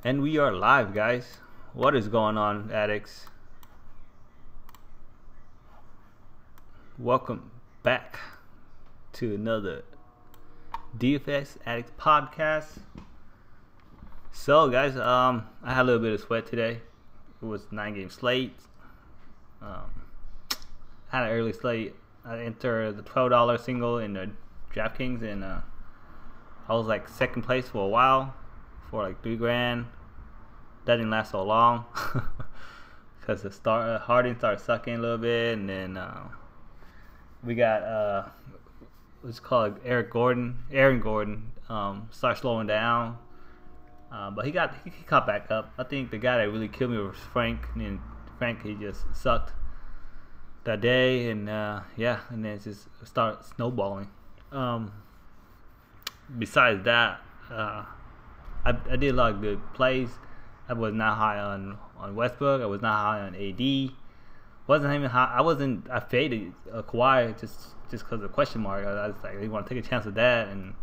And we are live, guys. What is going on, addicts? Welcome back to another DFS Addict podcast. So, guys, I had a little bit of sweat today. It was 9-game slate. Had an early slate. I entered the $12 single in the Draftkings, and I was like second place for a while, for like $3,000. That didn't last so long because the Harden started sucking a little bit, and then we got what's called Aaron Gordon started slowing down, but he caught back up. I think the guy that really killed me was Frank, and Frank, he just sucked that day, and and then it just started snowballing. Besides that, I did a lot of good plays. I was not high on Westbrook. I was not high on AD. Wasn't even high. I faded Kawhi just because of the question mark. I was like, they want to take a chance with that, and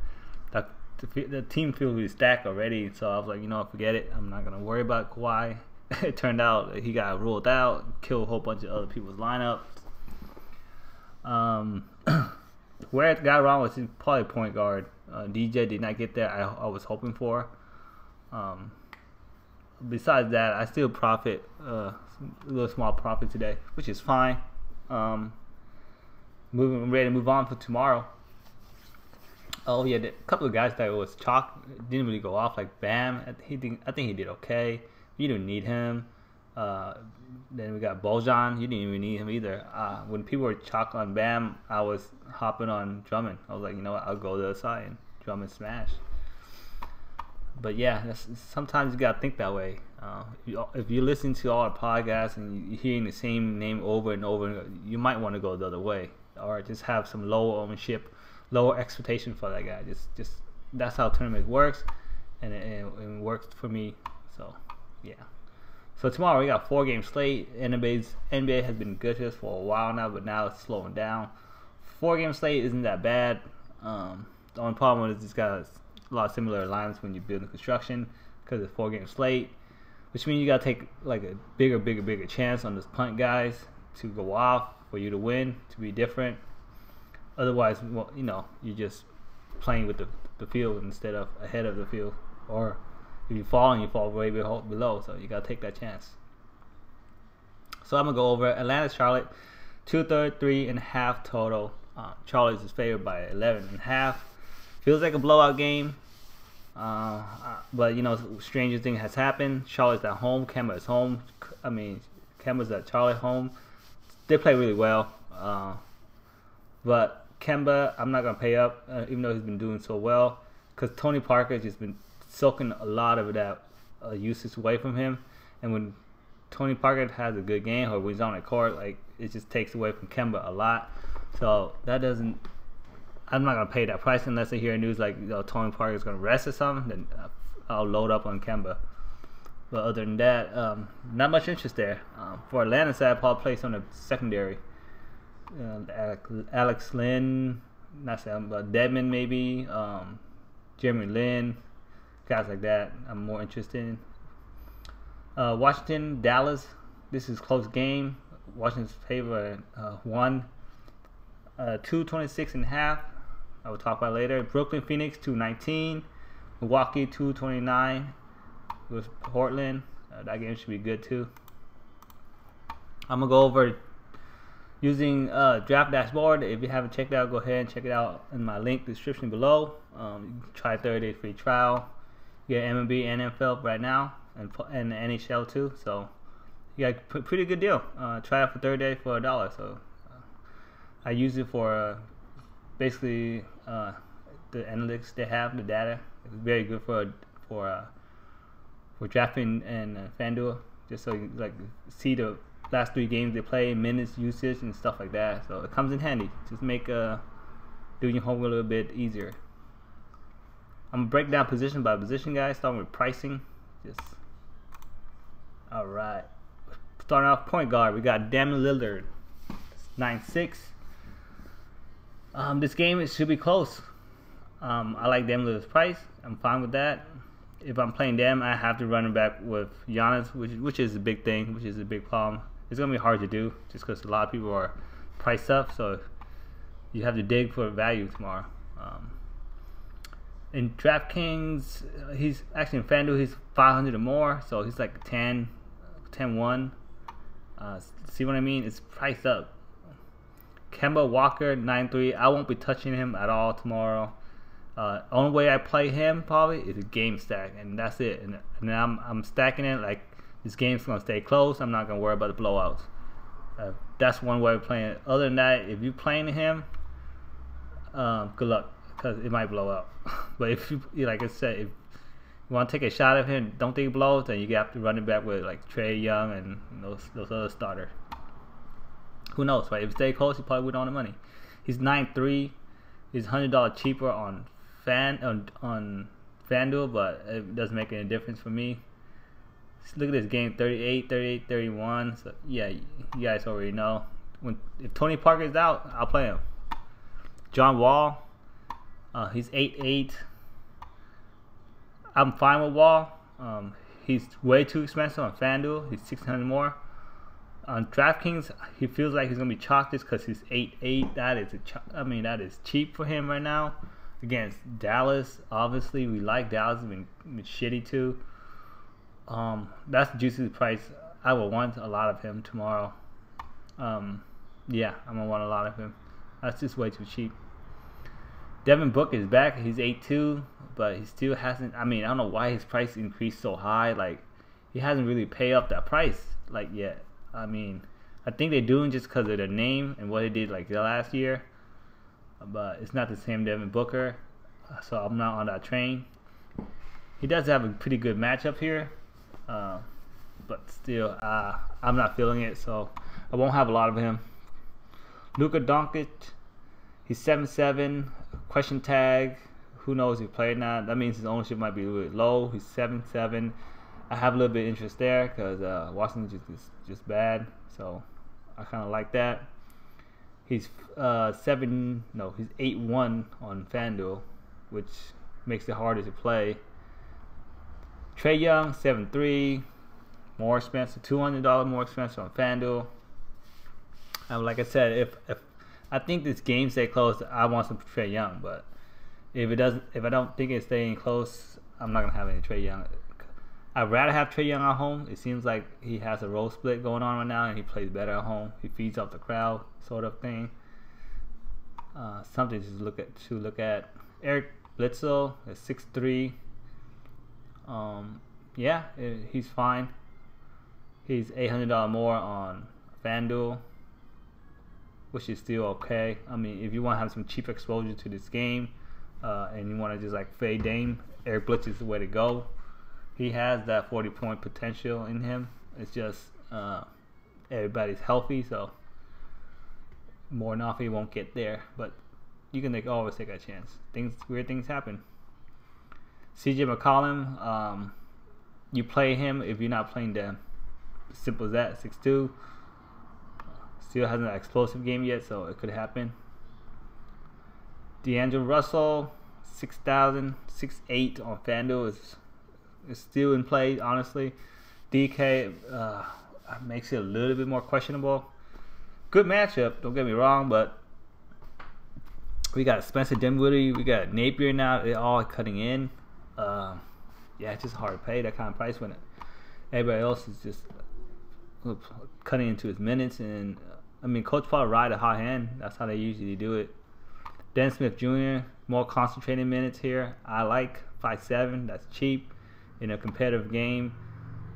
the team feels really stacked already. So I was like, forget it. I'm not gonna worry about Kawhi. It turned out he got ruled out, killed a whole bunch of other people's lineups. Where it got wrong was probably point guard. DJ did not get there. I was hoping for. Besides that, I still profit a little small profit today, which is fine. I'm ready to move on for tomorrow. Oh yeah, a couple of guys that was chalk didn't really go off, like Bam. I think he did okay. You didn't need him. Then we got Bojan. You didn't even need him either. When people were chalk on Bam, I was hopping on Drummond. I was like, you know what? I'll go to the other side and Drummond smash. But yeah, sometimes you gotta think that way. If you listen to all our podcasts and you're hearing the same name over and over, you might want to go the other way, or just have some lower ownership, lower expectation for that guy. Just that's how tournament works, and it works for me. So yeah. So tomorrow we got 4-game slate. NBA has been good to us for a while now, but now it's slowing down. 4-game slate isn't that bad. The only problem is it's got a lot of similar lines when you're building construction because it's 4-game slate, which means you gotta take like a bigger chance on those punt guys to go off for you to win, to be different. Otherwise, you're just playing with the field instead of ahead of the field, or if you fall way below, so you gotta take that chance. So I'm gonna go over Atlanta, Charlotte, 233.5 total. Charlotte is favored by 11.5. Feels like a blowout game, but stranger thing has happened. Charlotte's at home, Kemba is home. Kemba's at Charlotte home. They play really well, but Kemba, I'm not gonna pay up, even though he's been doing so well, because Tony Parker has just been soaking a lot of that usage away from him. And when Tony Parker has a good game, or when he's on the court, like, it just takes away from Kemba a lot. So I'm not gonna pay that price unless I hear news like Tony Parker is gonna rest or something. Then I'll load up on Kemba. But other than that, not much interest there. For Atlanta side, I'll probably place on the secondary. Alex Lynn, not Sam, but Dedmon maybe, Jeremy Lin, guys like that. I'm more interested in. Washington, Dallas. This is a close game. Washington's favor 226.5. I will talk about it later. Brooklyn, Phoenix 219. Milwaukee 229 with Portland. That game should be good too. I'm gonna go over using Draft Dashboard. If you haven't checked it out, go ahead and check it out in my link description below. You can try a 30-day free trial. You get MLB and NFL right now, and the NHL too. So you got a pretty good deal. Try it for 30 days for $1. So I use it for basically the analytics they have, the data. It's very good for drafting and Fanduel, just so you see the last 3 games they play, minutes usage and stuff like that. So it comes in handy. Just make doing your homework a little bit easier. I'm gonna break down position by position, guys, starting with pricing. Alright. Starting off point guard, we got Damian Lillard, 9'6". This game, it should be close. I like Damian Lillard's price. I'm fine with that. if I'm playing them, I have to run it back with Giannis, which is a big thing, which is a big problem. It's gonna be hard to do just because a lot of people are priced up, so you have to dig for value tomorrow. In Draftkings, he's actually in Fanduel, he's 500 or more, so he's like 10-1. See what I mean? It's priced up. Kemba Walker 9-3. I won't be touching him at all tomorrow. Only way I play him probably is a game stack, and that's it. And I'm stacking it like this game's gonna stay close. I'm not gonna worry about the blowouts. That's one way of playing it. Other than that, if you're playing him, good luck, because it might blow out. But if you, like I said, if you want to take a shot at him, don't think it blows, then you have to run it back with like Trey Young and those other starters. Who knows, right? If it stay close, he probably would on the money. He's 9-3. He's $100 cheaper on Fanduel, but it doesn't make any difference for me. Just look at this game, 38, 38, 31. So yeah, you guys already know. If Tony Parker's out, I'll play him. John Wall, he's 8-8. I'm fine with Wall. He's way too expensive on Fanduel. He's 600 more. On Draftkings, he feels like he's gonna be chalked just because he's 8-8. That is cheap for him right now against Dallas. Obviously, we like Dallas. Has been shitty too. That's the juicy price. I will want a lot of him tomorrow. Yeah, I'm gonna want a lot of him. That's just way too cheap. Devin Booker is back. He's 8-2, but he still hasn't. I don't know why his price increased so high. Like, he hasn't really paid up that price like yet. I think they're doing just because of their name and what they did like the last year, but it's not the same Devin Booker, so I'm not on that train. He does have a pretty good matchup here, but still, I'm not feeling it, so I won't have a lot of him. Luka Doncic, he's 7-7, question tag. Who knows if he played or not? That means his ownership might be a little bit low. He's 7-7. I have a little bit of interest there because Washington is just bad, so I kind of like that. He's 8-1 on Fanduel, which makes it harder to play. Trey Young 7-3, more expensive, $200 more expensive on Fanduel. Like I said, if I think this game stay close, I want some Trey Young, but if I don't think it's staying close, I'm not gonna have any Trey Young. I'd rather have Trey Young at home. It seems like he has a role split going on right now, and he plays better at home. He feeds off the crowd, sort of thing. Something to look at. Eric Bledsoe is 6'3". Yeah, he's fine. He's $800 more on Fanduel, which is still okay. If you want to have some cheap exposure to this game, and you want to just like fade Dame, Eric Bledsoe is the way to go. He has that 40-point potential in him. It's just everybody's healthy, so more than often he won't get there. But you can always take a chance. Weird things happen. CJ McCollum, you play him if you're not playing them. Simple as that. 6'2". Still hasn't an explosive game yet, so it could happen. D'Angelo Russell, 6,000, 6'8" on Fanduel is still in play, honestly. DK makes it a little bit more questionable. Good matchup, don't get me wrong, but we got Spencer Dinwiddie, we got Napier now. They're all cutting in. Yeah, it's just hard to pay that kind of price when everybody else is just cutting into his minutes. And Coach Paul ride a hot hand. That's how they usually do it. Dennis Smith Jr., more concentrated minutes here. I like 5'7". That's cheap in a competitive game.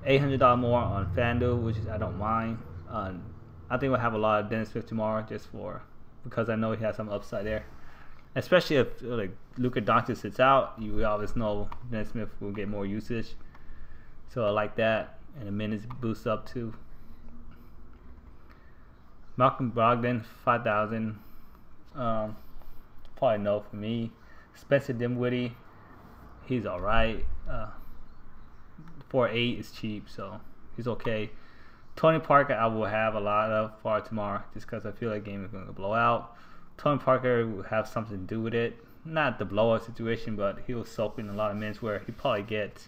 $800 more on Fanduel, which I don't mind. I think we'll have a lot of Dennis Smith tomorrow, because I know he has some upside there. Especially if like Luka Doncic sits out, you always know Dennis Smith will get more usage. So I like that, and the minutes boost up too. Malcolm Brogdon, 5,000. Probably no for me. Spencer Dinwiddie, he's all right. 4.8 is cheap, so he's okay. Tony Parker, I will have a lot of for tomorrow, just because I feel like the game is going to blow out. Tony Parker will have something to do with it. Not the blowout situation, but he'll soak in a lot of minutes where he probably gets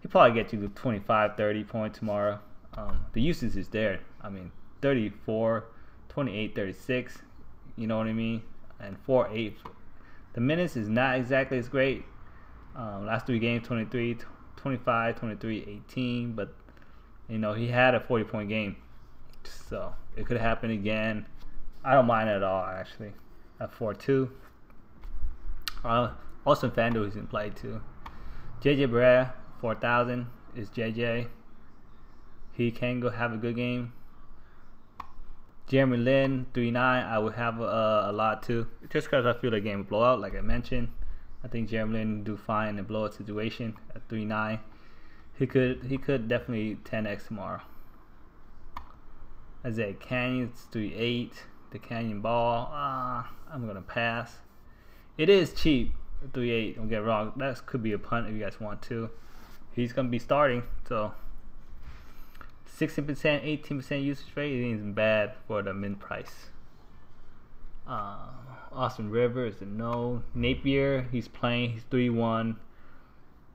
he probably get you to 25, 30 points tomorrow. The usage is there. I mean, 34, 28, 36. You know what I mean? And 4, 8. The minutes is not exactly as great. Last 3 games, 23, 25, 23, 18. But, you know, he had a 40-point game. So, it could happen again. I don't mind it at all, actually. At 4-2. Also, Fanduel is in play, too. JJ Barea, 4,000 is JJ. He can go have a good game. Jeremy Lin, 3-9. I would have a lot too. Just because I feel the game will blow out, like I mentioned. I think Jeremy Lin do fine in a blowout situation at 3-9. He could definitely 10x tomorrow. Isaiah Canyon, 3-8. The Canyon Ball. I'm gonna pass. It is cheap. 3-8. Don't get me wrong. That could be a punt if you guys want to. He's gonna be starting, so 16%, 18% usage rate isn't bad for the min price. Austin Rivers, no. Napier, he's playing. He's 3-1.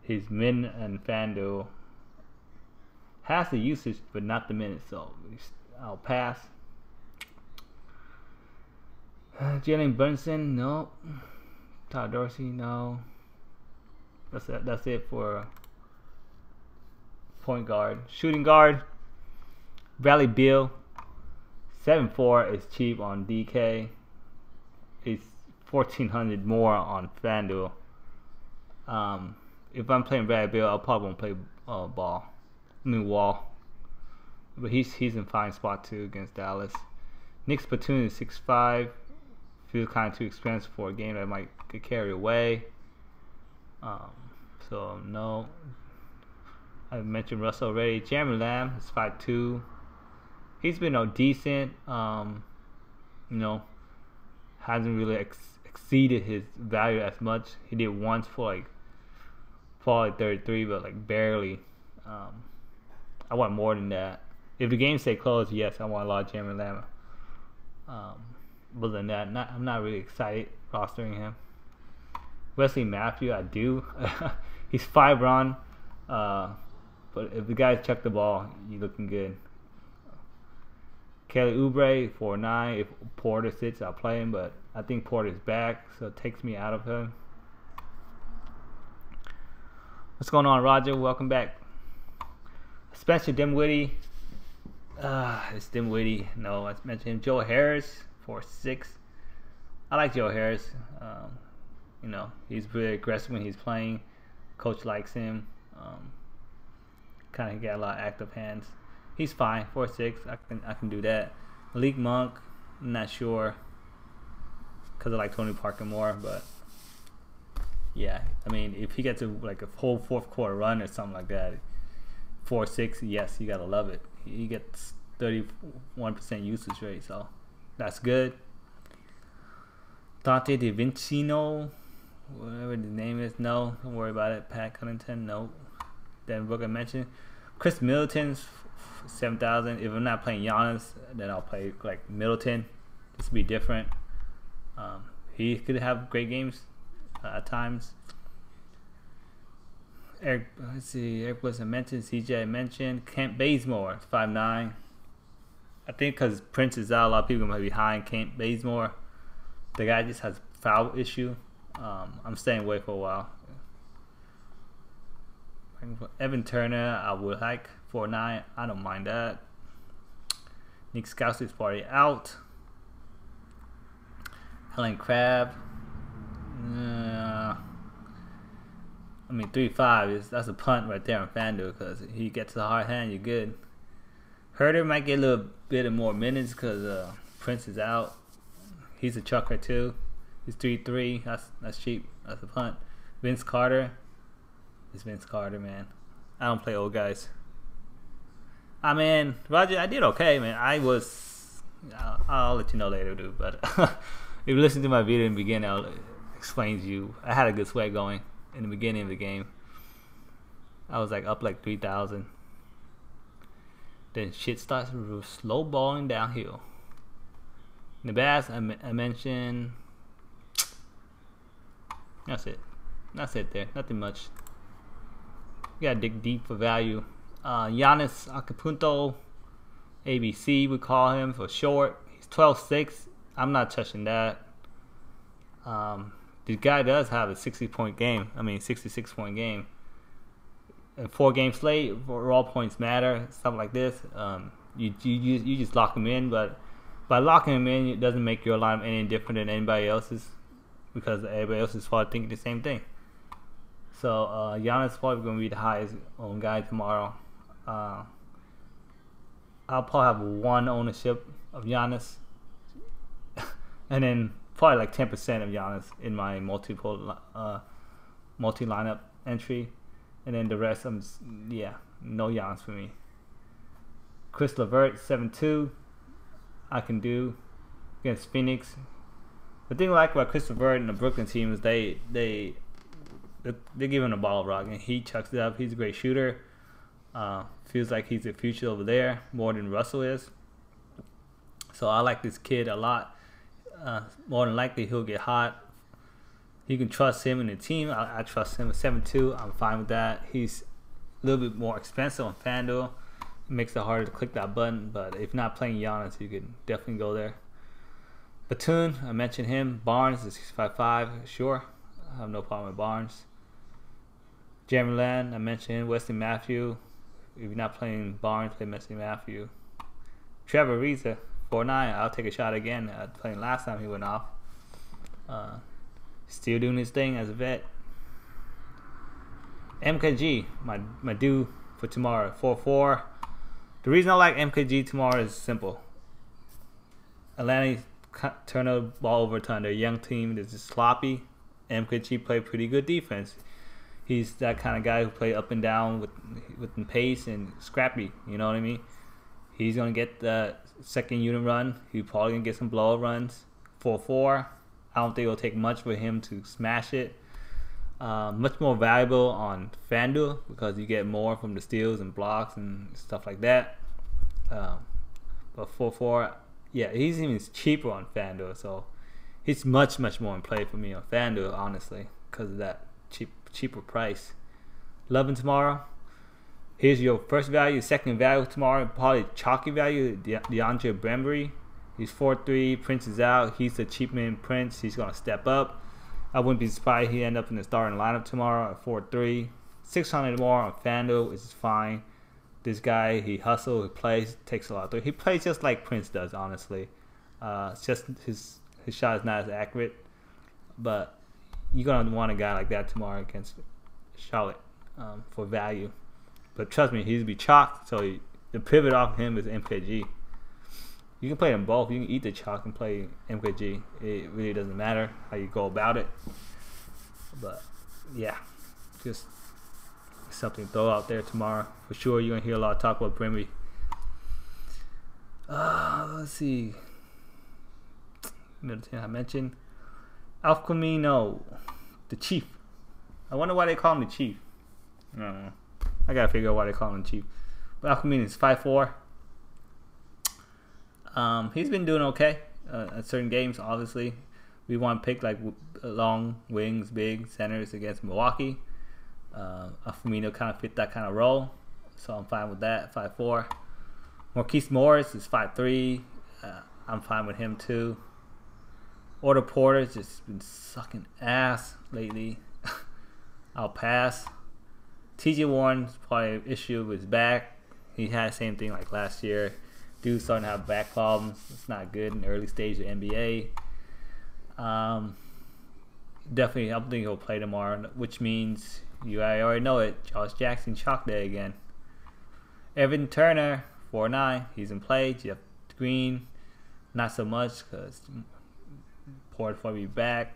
His min and Fanduel has the usage, but not the minutes, so I'll pass. Jalen Brunson, no. Todd Dorsey, no. That's it for point guard. Shooting guard, Bradley Beal, 7-4 is cheap on DK. It's 1,400 more on FanDuel. If I'm playing Bradley Beal, I'll probably won't play Wall. But he's in fine spot too against Dallas. Nick Spatoon is 6'5". Feels kind of too expensive for a game that might get carried away. So no. I mentioned Russell already. Jeremy Lamb is 5'2". He's been decent. You know, hasn't really exceeded his value as much. He did once for probably 33, but barely. I want more than that. If the game stay close, yes, I want a lot of Jeremy Lamb. Other than that, I'm not really excited rostering him. Wesley Matthews, I do. He's 5-run. But if the guys check the ball, you're looking good. Kelly Oubre, 4-9. If Porter sits, I'll play him, but I think Porter's back, so it takes me out of him. What's going on, Roger? Welcome back. Spencer Dinwiddie. It's Dinwiddie. No, I mentioned him. Joe Harris, 4-6. I like Joe Harris. You know, he's really aggressive when he's playing. Coach likes him. Kind of got a lot of active hands. He's fine. 4-6. I can do that. Malik Monk, I'm not sure because I like Tony Parker more, but yeah, I mean, if he gets a whole fourth quarter run or something like that, 4-6, yes, you gotta love it. He gets 31% usage rate, so that's good. Dante DiVincenzo, whatever the name is, no, don't worry about it. Pat Connington, no. Then Book I mentioned. Chris Middleton's 7,000. If I'm not playing Giannis, then I'll play Middleton. This will be different. He could have great games at times. Eric Bliss I mentioned. CJ I mentioned. Kent Bazemore, 5'9". I think because Prince is out, a lot of people might be high in Kent Bazemore. The guy just has a foul issue. I'm staying away for a while. Evan Turner, I would like 4-9. I don't mind that. Nick Scouse is already out. Helen Crab. I mean, 3-5 that's a punt right there on FanDuel because he gets a hard hand. You're good. Herder might get a little bit more minutes because Prince is out. He's a chucker too. He's 3-3. That's cheap. That's a punt. Vince Carter. It's Vince Carter, man. I don't play old guys. I mean, Roger, I did okay, man. I'll let you know later, dude. But if you listen to my video in the beginning, I'll explain to you. I had a good sweat going in the beginning of the game. I was up 3,000. Then shit starts slow balling downhill. Nabas, I mentioned. That's it. That's it there. Nothing much. You gotta dig deep for value. Giannis Antetokounmpo, ABC we call him for short. He's 12.6. I'm not touching that. The guy does have a 60-point game. 66-point game. A 4-game slate where all points matter, stuff like this. You just lock him in, but by locking him in, it doesn't make your lineup any different than anybody else's, because everybody else is probably thinking the same thing. So Giannis is probably going to be the highest owned guy tomorrow. I'll probably have 1 ownership of Giannis, and then probably like 10% of Giannis in my multi lineup entry, and then the rest no Giannis for me. Chris LeVert 7-2, I can do against Phoenix. The thing I like about Chris LeVert and the Brooklyn team is they give him the ball rock and he chucks it up. He's a great shooter. Feels like he's the future over there more than Russell is. So I like this kid a lot. More than likely he'll get hot. You can trust him in the team. I trust him at 7-2. I'm fine with that. He's a little bit more expensive on Fanduel. It makes it harder to click that button, but if not playing Giannis, you can definitely go there. Batum, I mentioned him. Barnes is 6.55. Sure, I have no problem with Barnes. Jeremy Lamb, I mentioned him. Wesley Matthews. If you're not playing Barnes, play Wesley Matthews. Trevor Ariza, 4.9. I'll take a shot again. Playing last time he went off. Still doing his thing as a vet. MKG, my due for tomorrow, 4-4. The reason I like MKG tomorrow is simple. Atlanta turn the ball over to their young team. It's just sloppy. MKG play pretty good defense. He's that kind of guy who play up and down with the pace and scrappy. You know what I mean? He's gonna get the second unit run. He's probably gonna get some blowout runs. 4-4. I don't think it'll take much for him to smash it. Much more valuable on Fanduel because you get more from the steals and blocks and stuff like that. But 4-4, yeah, he's even cheaper on Fanduel, so he's much more in play for me on Fanduel, honestly, because of that cheaper price. Loving tomorrow. Here's your first value. Second value tomorrow, probably chalky value. DeAndre Bembry. He's 4-3. Prince is out. He's the cheap man Prince. He's gonna step up. I wouldn't be surprised he end up in the starting lineup tomorrow at 4-3. 600 more on Fanduel is fine. This guy, he hustles, he plays, takes a lot. He plays just like Prince does, honestly. It's just his shot is not as accurate. But you're going to want a guy like that tomorrow against Charlotte for value. But trust me, he's going to be chalked. So the pivot off him is MKG. You can play them both. You can eat the chalk and play MKG. It really doesn't matter how you go about it. But yeah, just something to throw out there tomorrow. For sure, you're going to hear a lot of talk about Brimley. Let's see. Another thing I mentioned. Alcamino, the Chief. I wonder why they call him the Chief. I don't know. I got to figure out why they call him the Chief. But Alcamino is 5'4". He's been doing okay at certain games. Obviously, we want to pick like long wings, big centers against Milwaukee. Firmino kind of fit that kind of role, so I'm fine with that. 5'4". Marquise Morris is 5'3". I'm fine with him too. Otto Porter's just been sucking ass lately. I'll pass. TJ Warren's probably an issue with his back. He had the same thing like last year. Dude's starting to have back problems. It's not good in the early stage of NBA. Definitely, I don't think he'll play tomorrow, which means I already know it. Josh Jackson chalk day again. Evan Turner, 4'9". He's in play. Jeff Green, not so much because Porter's probably back.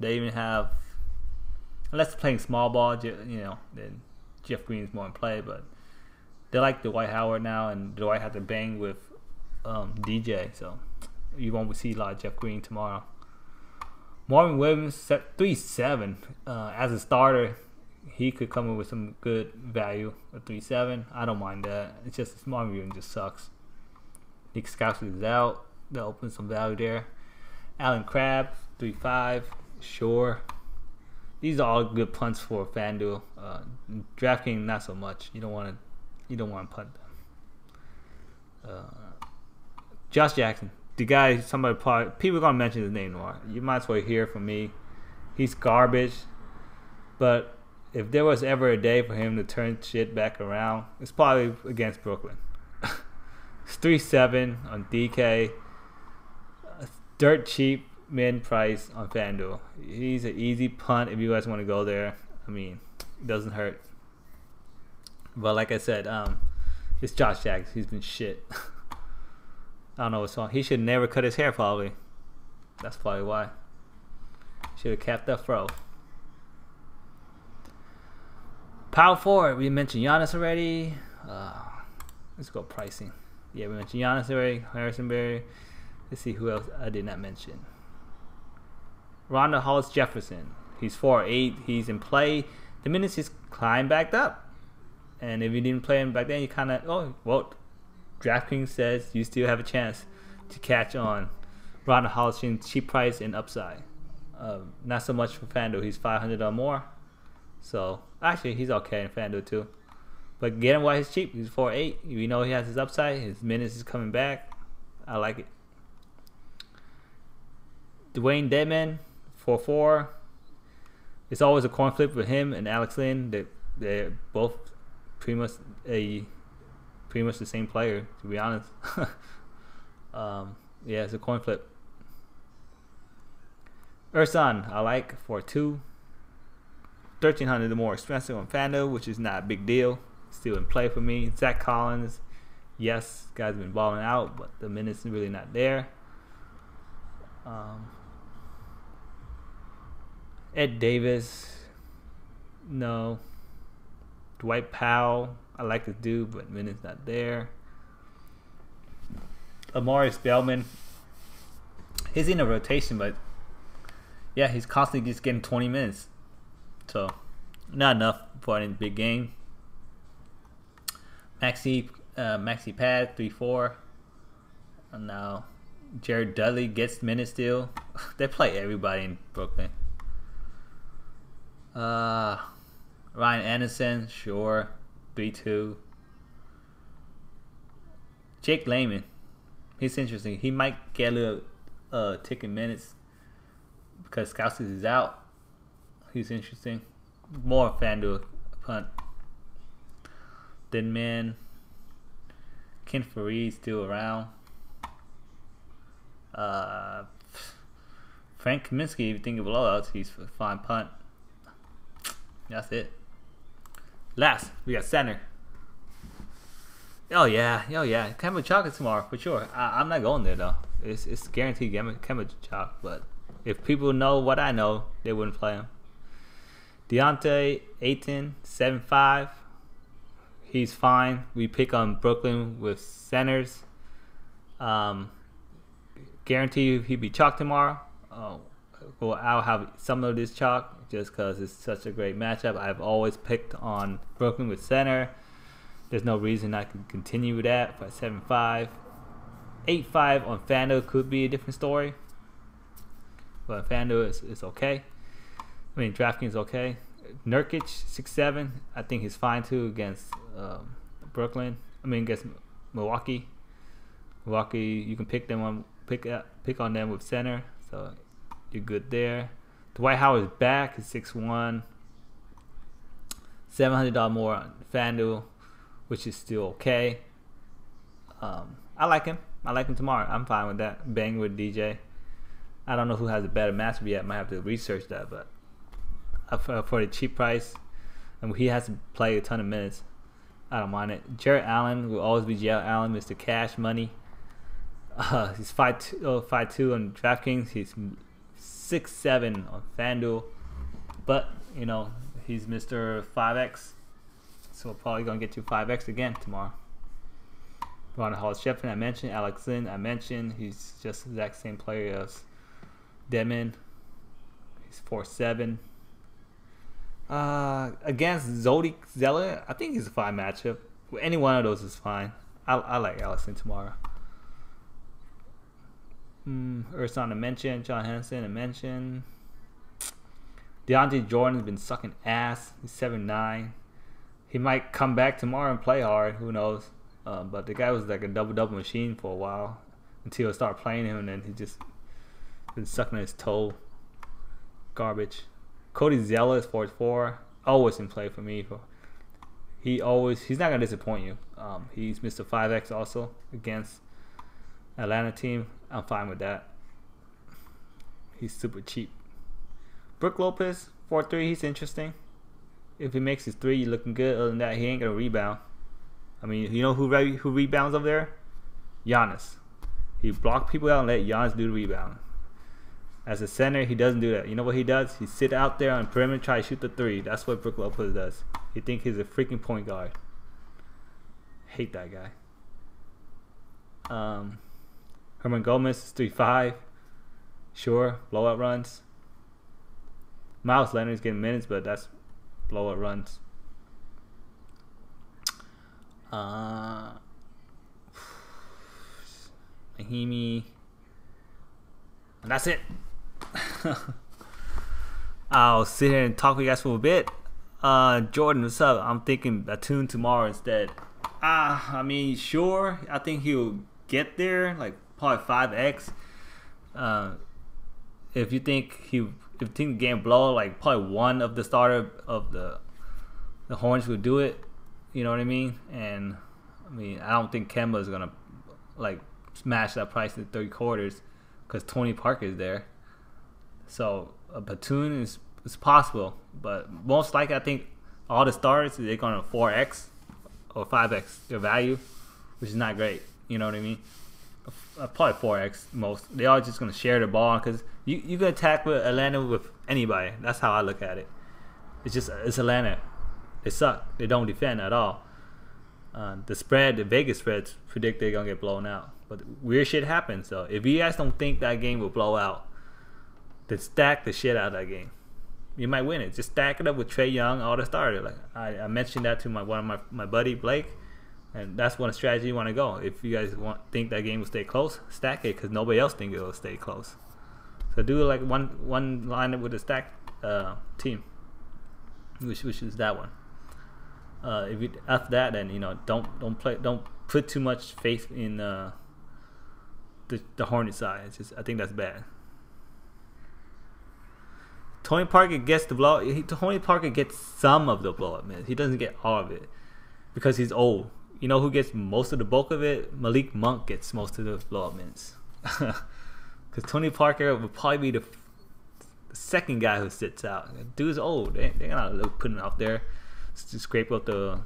They even have, unless they're playing small ball, then Jeff Green's more in play, but they like Dwight Howard now, and Dwight had to bang with DJ, so you won't see a lot of Jeff Green tomorrow. Marvin Williams, 3.7. As a starter, he could come in with some good value at 3.7. I don't mind that. It's just Marvin Williams just sucks. Nick Scousey is out. That opens some value there. Alan Crabb, 3.5. Sure. these are all good punts for FanDuel. Draftkings not so much. You don't want to punt them. Josh Jackson, the guy, somebody probably people are gonna mention his name more. You might as well hear from me. He's garbage, but if there was ever a day for him to turn shit back around, it's probably against Brooklyn. It's 3-7 on DK. Dirt cheap mid price on FanDuel. He's an easy punt if you guys want to go there. I mean, it doesn't hurt. But like I said, it's Josh Jackson. He's been shit. I don't know what's wrong. He should never cut his hair probably. That's probably why. Should have kept that fro. Power forward. We mentioned Giannis already. Let's go pricing. Yeah, we mentioned Giannis already. Harrison Barry. Let's see who else I did not mention. Ronda Hollis Jefferson. He's 4'8". He's in play. The minutes he's climbed back up. And if you didn't play him back then, you kind of, Draftkings says you still have a chance to catch on Ronda Hollis in cheap price and upside. Not so much for FanDuel. He's 500 or more. So, actually, he's okay in FanDuel too. But get him while he's cheap. He's 4'8". We know he has his upside. His minutes is coming back. I like it. Dwayne Dedman, 4'4". It's always a coin flip with him and Alex Lynn. They're both pretty much the same player, to be honest. Yeah, it's a coin flip. Ursan, I like 4'2". 1,300 or more expensive on FanDuel, which is not a big deal. Still in play for me. Zach Collins, yes, guy's been balling out, but the minutes are really not there. Ed Davis, no. Dwight Powell, I like this dude, but minutes not there. Amari Spellman, he's in a rotation, but yeah, he's constantly just getting 20 minutes. So, not enough for any big game. Maxi Pad, 3-4. And now, Jared Dudley gets minutes still. They play everybody in Brooklyn. Ryan Anderson, sure, 3-2. Jake Layman, he's interesting. He might get a little tick in minutes because Skoustis is out. He's interesting. More FanDuel punt. Then man, Ken Fareed still around. Frank Kaminsky, if you think of blowouts, he's a fine punt. That's it. Last, we got center. Oh yeah. Kemba Chalk is tomorrow for sure. I'm not going there though. It's guaranteed Kemba Chalk. But if people know what I know, they wouldn't play him. Deontay Ayton, 7'5". He's fine. We pick on Brooklyn with centers. Guarantee he'll be chalk tomorrow. Well, I'll have some of this chalk just because it's such a great matchup. I've always picked on Brooklyn with center. There's no reason I can continue with that. But 7'5". 8'5" on FanDuel could be a different story. But FanDuel is okay. I mean, Draftkings is okay. Nurkic, 6'7". I think he's fine too against Brooklyn. I mean, against Milwaukee. Milwaukee, you can pick on them with center, so you're good there. Dwight Howard is back. He's 6'1". $700 more on FanDuel, which is still okay. I like him. I like him tomorrow. I'm fine with that. Bang with DJ. I don't know who has a better matchup yet. Might have to research that, but for the cheap price, and he has to play a ton of minutes, I don't mind it. Jarrett Allen will always be Jarrett Allen, Mr. Cash Money. He's 5'2" on DraftKings. He's 6'7" on FanDuel, but you know he's Mr. 5X, so we're probably gonna get you 5X again tomorrow. Ronda Hollis Jefferson, I mentioned. Alex Lynn, I mentioned. He's just the exact same player as Dedman. He's 4'7". Against Zodi Zeller, I think he's a fine matchup. Any one of those is fine. I like Alex Lynn tomorrow. Ursan, I mentioned. John Henson, I mentioned. DeAndre Jordan's been sucking ass. He's 7'9". He might come back tomorrow and play hard. Who knows? But the guy was like a double-double machine for a while until I started playing him, and then he just been sucking his toe. Garbage. Cody Zeller is 44. Always in play for me. He's not gonna disappoint you. He's Mr. 5X also against Atlanta team. I'm fine with that. He's super cheap. Brook Lopez, 4-3. He's interesting. If he makes his three, you're looking good. Other than that, he ain't gonna rebound. I mean, you know who rebounds over there? Giannis. He blocked people out and let Giannis do the rebound. As a center, he doesn't do that. You know what he does? He sit out there on the perimeter, try to shoot the three. That's what Brook Lopez does. He think he's a freaking point guard. Hate that guy. Herman Gomez is 3'5". Sure, blowout runs. Miles Leonard's getting minutes, but that's blowout runs. Mahimi. And that's it. I'll sit here and talk with you guys for a bit. Jordan, what's up? I'm thinking Batum tomorrow instead. I mean, sure. I think he'll get there, like probably 5x. If you think the game blow, like probably one of the starter of the Hornets will do it. You know what I mean? And I mean, I don't think Kemba is gonna like smash that price in 3 quarters because Tony Parker is there. So a Batum is possible, but most likely I think all the starters they're gonna 4x or 5x their value, which is not great. You know what I mean? Probably 4x most. They are just gonna share the ball because you can attack with Atlanta with anybody. That's how I look at it. It's Atlanta. They suck. They don't defend at all. The Vegas spreads predict they're gonna get blown out. But weird shit happens. So if you guys don't think that game will blow out, then stack the shit out of that game. You might win it. Just stack it up with Trae Young, all the starters. Like I mentioned that to one of my buddy Blake, and that's one strategy you want to go. If you guys think that game will stay close, stack it because nobody else think it will stay close. So do like one lineup with a stacked team, which is that one. If you after that, then don't put too much faith in the Hornet side. I think that's bad. Tony Parker gets the blow. Tony Parker gets some of the blow up, man. He doesn't get all of it because he's old. You know who gets most of the bulk of it? Malik Monk gets most of the blow up minutes. Because Tony Parker would probably be the second guy who sits out. Dude's old. They're not putting him out there to scrape up the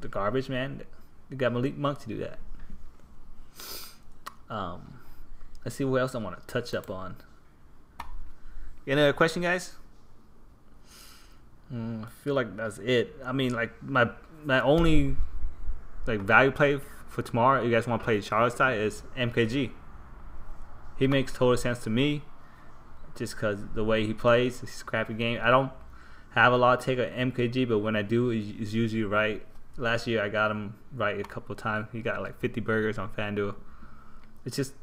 garbage, man. They got Malik Monk to do that. Let's see what else I want to touch up on. Any other question, guys? I feel like that's it. I mean, like my only like value play for tomorrow, you guys want to play Charlotte side, is MKG. He makes total sense to me, just because the way he plays, his scrappy game. I don't have a lot of take on MKG, but when I do, it's usually right. Last year I got him right a couple of times. He got like 50 burgers on Fanduel. It's just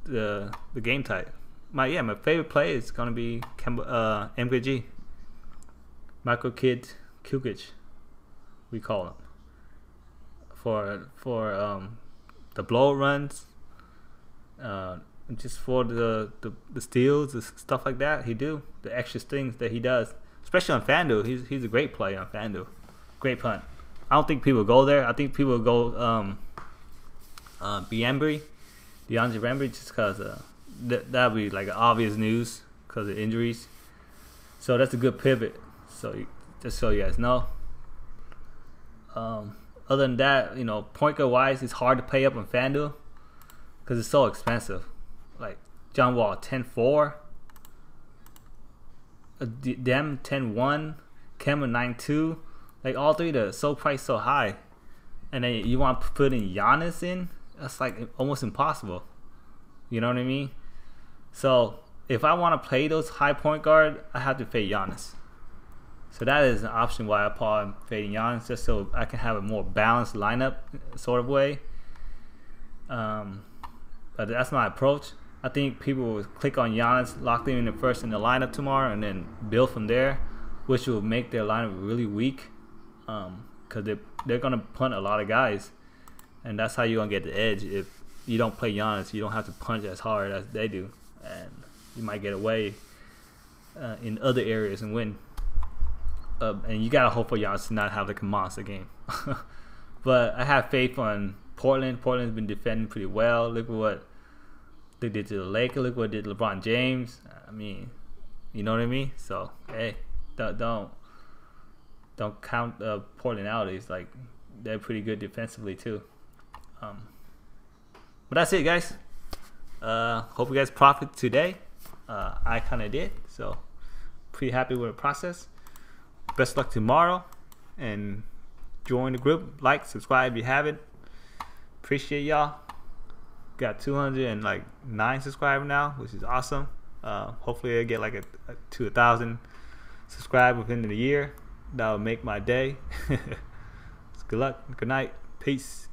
the game type. My favorite play is gonna be MKG, Michael Kidd Kukic, we call him, for the blow runs, just for the steals, the stuff like that. The extra things that he does, especially on Fanduel. He's a great player on Fanduel. Great punt. I don't think people go there. I think people go DeAndre Bembry, just because that would be like obvious news because of injuries. So that's a good pivot. So just so you guys know. Other than that, point guard wise, it's hard to pay up on FanDuel because it's so expensive. Like John Wall 10-4, Dem 10-1, Kemba 9-2. Like all three, the so priced so high, and then you want to put in Giannis in. That's like almost impossible. You know what I mean? So if I want to play those high point guard, I have to fade Giannis. So that is an option why I probably fading Giannis, just so I can have a more balanced lineup sort of way. But that's my approach. I think people will click on Giannis, lock them in the first in the lineup tomorrow, and then build from there, which will make their lineup really weak. Because they're gonna punt a lot of guys, and that's how you're gonna get the edge. If you don't play Giannis, you don't have to punch as hard as they do, and you might get away in other areas and win. And you gotta hope for Giannis to not have like a monster game. But I have faith on Portland. Portland's been defending pretty well. Look at what they did to the Lakers. Look what they did to LeBron James. I mean, you know what I mean? So hey, don't count Portland out. It's like they're pretty good defensively too. But that's it, guys. Hope you guys profit today. I kind of did, so pretty happy with the process. Best luck tomorrow, and join the group. Like, subscribe if you haven't. Appreciate y'all. Got 209 subscribers now, which is awesome. Hopefully I get like to 1,000 subscribers within the year. That will make my day. Good luck. Good night. Peace.